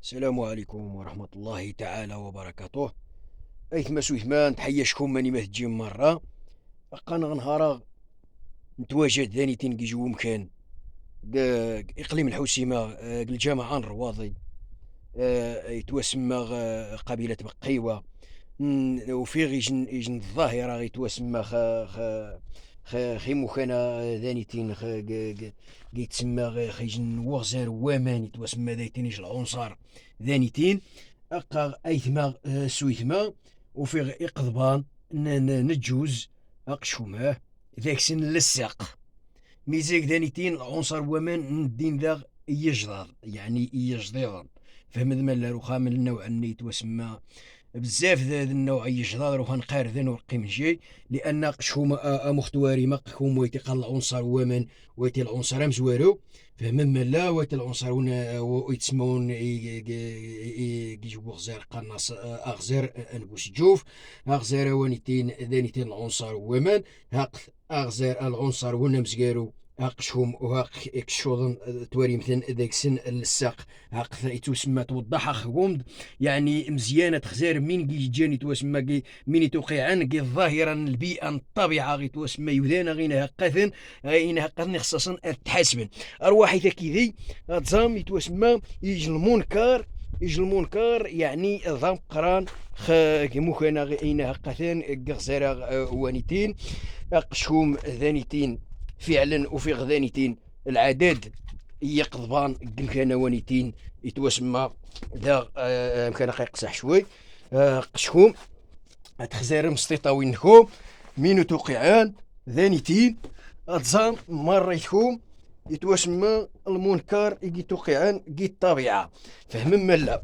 السلام عليكم ورحمة الله تعالى وبركاته. أيثما سويثما نتحيشكم ماني ما تجي مرة أقا نهارا نتواجد ذاني تنقي جو مكان إقليم الحوسمة، الجامعة الرواضي، يتوسمى قبيلة بقيوة. وفي غيجن الظاهرة غيتوسمى خيمو كان ذاني تين يتسمى خيجن وغزار وامان يتوسمى ذاني تينيش العنصر ذاني تين أقا أيثما سويثما وفي إقضبان نجوز أقشوماه ذاك سن للساق ميزاك ذانيتين العنصر ومان ندين ذا يجضض يعني يجضضا فهم ذا مالا روخا من النوع اللي يتوسمى بزاف ذا النوع يجضض روخا نقار ذا نورقي من شي لأن قشهم مختواري ما قشهم ويتي قال العنصر ومان ويتي العنصر مزوارو فهم مالا ويتي العنصر ويتسمون يجيبو غزار قناص أغزار أنبوس جوف أغزار وانيتين ذانيتين العنصر ومان هاق أغزار العنصر ونمزقارو هاقشهم وهاق يكشوضن تواري مثلا ذاك سن الساق هاق يتوسمى توضح خقومد يعني مزيانة خزار مين كي جاني توسمى كي مين يتوقع عن كي الظاهرة البيئة الطبيعة غي توسمى يودانا غينا هقاثن غينا هقاثن خصاصا التحاسبن أرواح إذا كذي تزام يتوسمى يجي المنكر يجي المنكر يعني ضم قران كيمو كان غينا هقاثن غزارة وانيتين أقشهم ذانيتين فعلا وفي غذانيتين العدد يقضبان كان وانيتين يتوسمى ذا كان قيقصح شوي قشكم تخزار مستطاوينكم مينو توقعان ذانيتين أتزام مريتكم يتوسمى المنكر يجي توقعان جي الطبيعة فهم ملا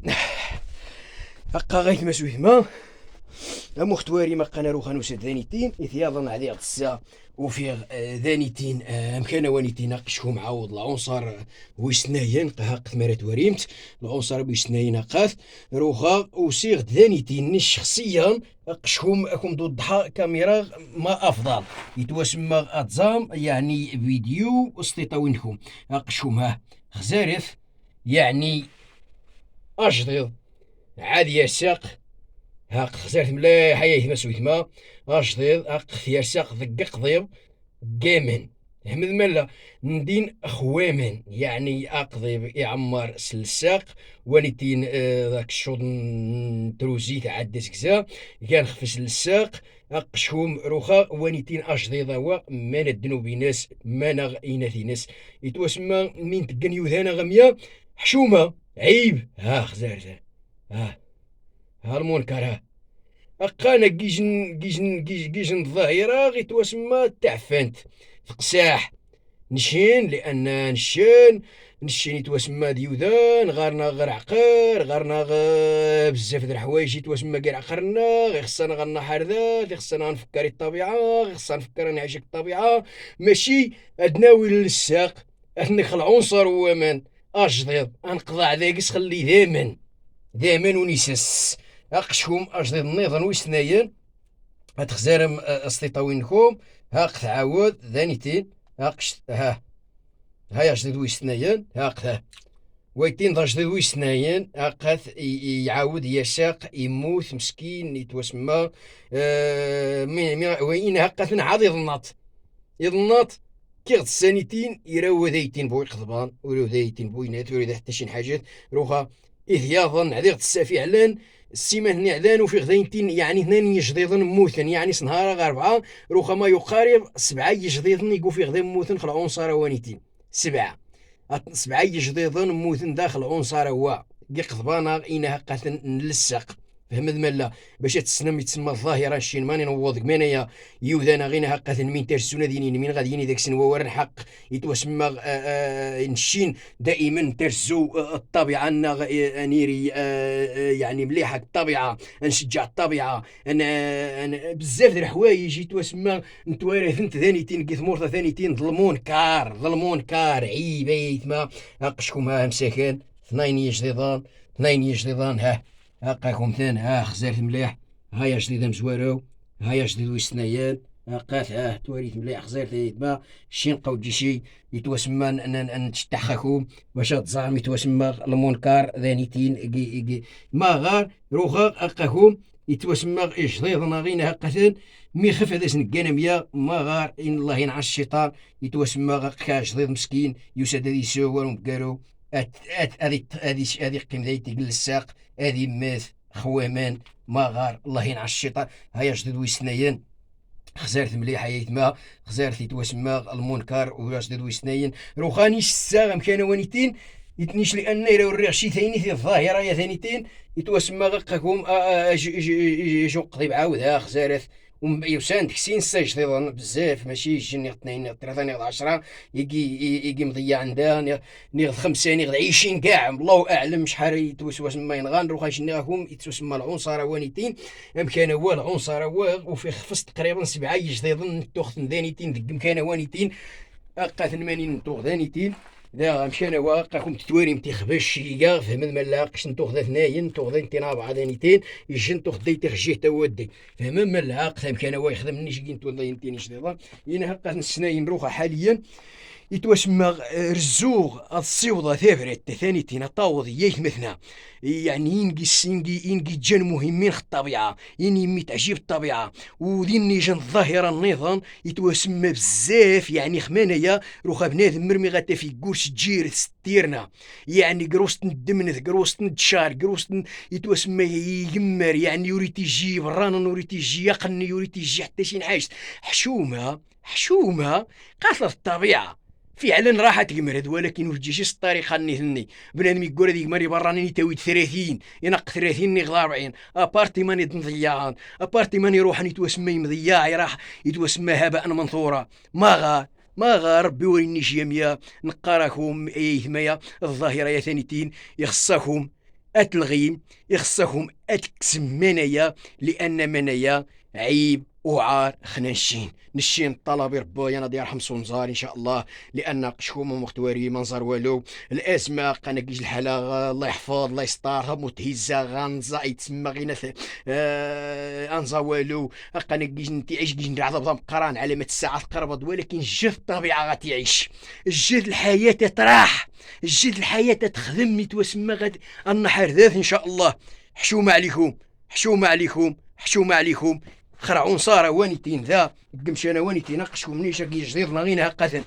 أقا غيث ما سويثما مختواري ما قنا روخان وسد ذانيتين إثياضا على السا وفي ذانيتين مكان وانيتين قشهم عوض العنصر ويسناين قهاق مرات وريمت العنصر بيسناين قاث روخا وصيغ ذانيتين شخصيا قشهم اكم ضد كاميرا ما افضل يتوسمى اتزام يعني فيديو استطاوينكم قشهم خزارث يعني اجدض عادي الساق هاق خسرت مليح حياة ما سويت ما أجديد هاق خيار ساق ذق قضيب قامن همذ ملا ندين أخوامن يعني أقضيب يعمر سلساق ونتين ذاك الشوط تروزي تعدى سكزا كان خفس الساق أقشهم روخا ونتين أجديد هو ما ندنو بيناس ما نغ إيناثي ناس يتوسمى مين تقن يوثانا غمية حشومة عيب ها خزار ها هالمنكر أقانا كيجن الظاهرة غي توسمى تعفنت تقساح نشين لأن نشين يتوسمى ديوذان غارنا غير عقار غارنا بزاف د الحوايج يتوسمى غير عقرنا غي خصنا غنحر ذات خصنا نفكر الطبيعة غي خصنا نفكر نعيش الطبيعة ماشي أدناوي للساق أثنك العنصر ومن أجدد أنقضى ذاكس خلي دائما ونيسس أقشهم أجدد النظام ويسناين أتخزارم أستيطاوينكم هاق تعاود ذانيتين هاقش هاي أجدد ويسناين هاق ويتين ضجدد ويسناين هاقث يعاود يساق يموت مسكين يتوسمى وين هاقث عاد يضنط كي السانيتين يراو ذايتين بوي قضبان ولو ذايتين بوينات ولو حتى شي حاجات روخا إذ يظن عذيق السافي علان السيمان نعلان وفي غذينتين يعني اثنين يجديضن موثن يعني سنهارا غاربعة روخا ما يقارب 7 يجديضن يقو في غذين موثن خل عنصر وانيتين 7 يجديضن موثن داخل عنصر هو قضبانا إنها قاتل نلسق فهم مالا باش تسنم يتسمى الظاهرة الشين ماني نوضك مانيا يوذانا غينا هقاثن من ترسونا دينين من غاديين ذاك سنوا الحق يتوسمى نشين دائما ترسو الطبيعة نيري يعني مليحة الطبيعة نشجع الطبيعة أنا بزاف د الحوايج يتوسمى نتوارث انت ثانيتين كيث مورثة ثانيتين ظلمون كار عيب ما أقشكم ها مساكن 2 يجديضان هاقاكم ثان ها خزارت مليح هايا جديد مزوارو هايا جديد ويسنايان قاث تواريت مليح خزير ما شي نبقاو شي يتوسمى نتشتحكم باش تزعم يتوسمى المنكر ذانيتين ما غار روخا أقاكم يتوسمى إجديد ناغينا هقثن مي خف هذا سنقانا ميا ما غار إن الله ينعس الشيطان يتوسمى كاجديد مسكين يساد هذي سوار ومقالو هذي قيم ذي تقل الساق هذي ماث خوامان ما غار الله ينعس الشيطان هيا جديد ويسنايين خزارت مليحة يتما خزارت يتوسمى المنكر وجديد ويسنايين روخاني الساغ مكان وانيتين يتنيش لأن يراو الريغشي ثاني في الظاهرة يا ثانيتين يتوسمى غقاكم جو قضيب عاودها خزارت يوسان تكسين ساجد بزاف ماشي جي اثنين ثلاثة نيغ 10 يجي مضيع عندها نيغ 5 نيغ 20 كاع الله اعلم شحال يتوسوس ما ينغان روخا شنيغهم يتوسمى العنصر وانيتين امكان هو العنصر هو وفي خفص تقريبا 7 يجديد توخت ذانيتين دق امكان وانيتين اقا 80 توخ ذانيتين ذا مشينا واقعكم تتواري متيخبش شيقا فهمت ما لاقش نتوخ ثناين توخ ذا رابعة ذانيتين يجن توخ دي تخجيه تودي فهمت ما لاق ثم كان هو يخدم مني شيقين تولي ينتين شديضا ينهقا السناين روخا حاليا يتوسمى رزوغ الصيوضة ثابرت ثانيتين طاوض ييت مثنا يعني ينقي جن مهمين في الطبيعة ينمي تعجيب الطبيعة ودين جن الظاهرة النظام يتوسمى بزاف يعني خمانيا روخا بنادم مرمي غاتا في قرش تجير ستيرنا يعني قروست ندمنث قروست ندشار قروست يتوسمى يمر يعني يوريت يجي برانا يوريت يجي يقني يوريت يجي حتى شي نعاش حشومة قاتلة الطبيعة فعلا راحة تقمرد ولكن وجيش الطريقة نثني بنادم يقول هذيك ماني براني تويت 30 ينق 30 نيغ 40 ابارتي ماني مضيعان ابارتي ماني روح يتوسمى مضياع راح يتوسمى هباء منثورا ما غا ربي وريني جيميا نقاركم ايثمايا الظاهرة يا ثانيتين يخصكم اتلغيم يخصكم اتكسم منايا لان منايا عيب وعار خنا نشين الطلبي ربي انا دي يرحم صنزار ان شاء الله لان قشكوم مختواري منظر والو الاسماء قناكيج الحاله الله يحفظ الله يسترها متهزه غنزا يتسمى غينا انزا والو قناكيج نتي عيش كيج نعرض بضم قران علامه الساعه تقربض ولكن جد الطبيعه غتعيش جد الحياه تطرح جد الحياه تخدم يتوسمى غد النحر ذات ان شاء الله حشومه عليكم خرعون صار وانيتين ذا قمشانا وانيتين اقشكم نيشا كي جديرنا غينا هقاثن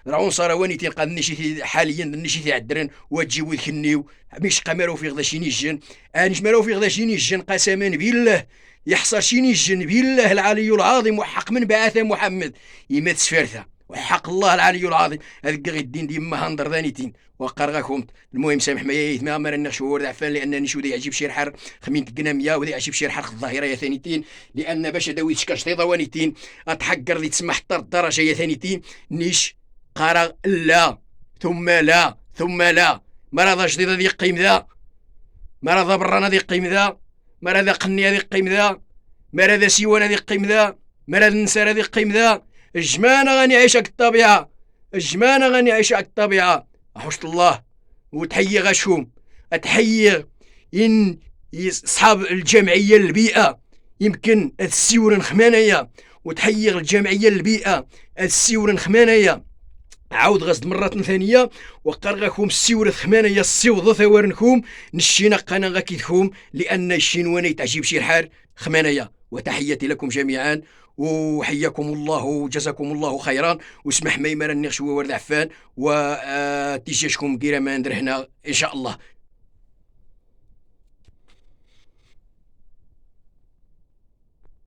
رعون صار وانيتين قاد نشيتي حاليا نشيتي عدرن وتجيبو ذكنيو مش قمرو في غدا شي نيجن انيش مرو في غدا شي نيجن قسما بالله يحصر شي نيجن بالله العلي العظيم وحق من بعث محمد يمات سفرثه وحق الله العلي العظيم هذاك غير الدين ديما هندر ذانيتين وقرغاكم المهم سامح معايا ما مرنا شهور عفان لانني شو يعجب شي رحر خمين قناميا وذي يعجب شي رحر الظاهره يا ثانيتين لان باش داوي تشكاش تيضا وانيتين اتحقر لي تسمح حتى الدرجه يا ثانيتين نيش قرغ لا ثم لا مرض جديده ذي قيم ذا مرض برانا ذي قيم ذا مرض قنيه ذي قيم ذا مرض سيوانه ذي قيم ذا مرض نساره ذي قيم ذا الجمانة غني عيشك الطبيعة حشت الله وتحيي غشوم أتحيي إن أصحاب الجمعية البيئة يمكن السيور خمانية وتحيي الجمعية البيئة السيور خمانية عاود غزد مرة ثانية وقرغاكم السيور ثمانية السيوض ثوارنكم نشينا قنا غاكيدكم لأن الشينواني تعجيب شي الحال خمانية وتحياتي لكم جميعا وحياكم الله وجزاكم الله خيرا واسمح ميمر النغش ورد عفان وتيجيشكم كيرا ما ندير هنا ان شاء الله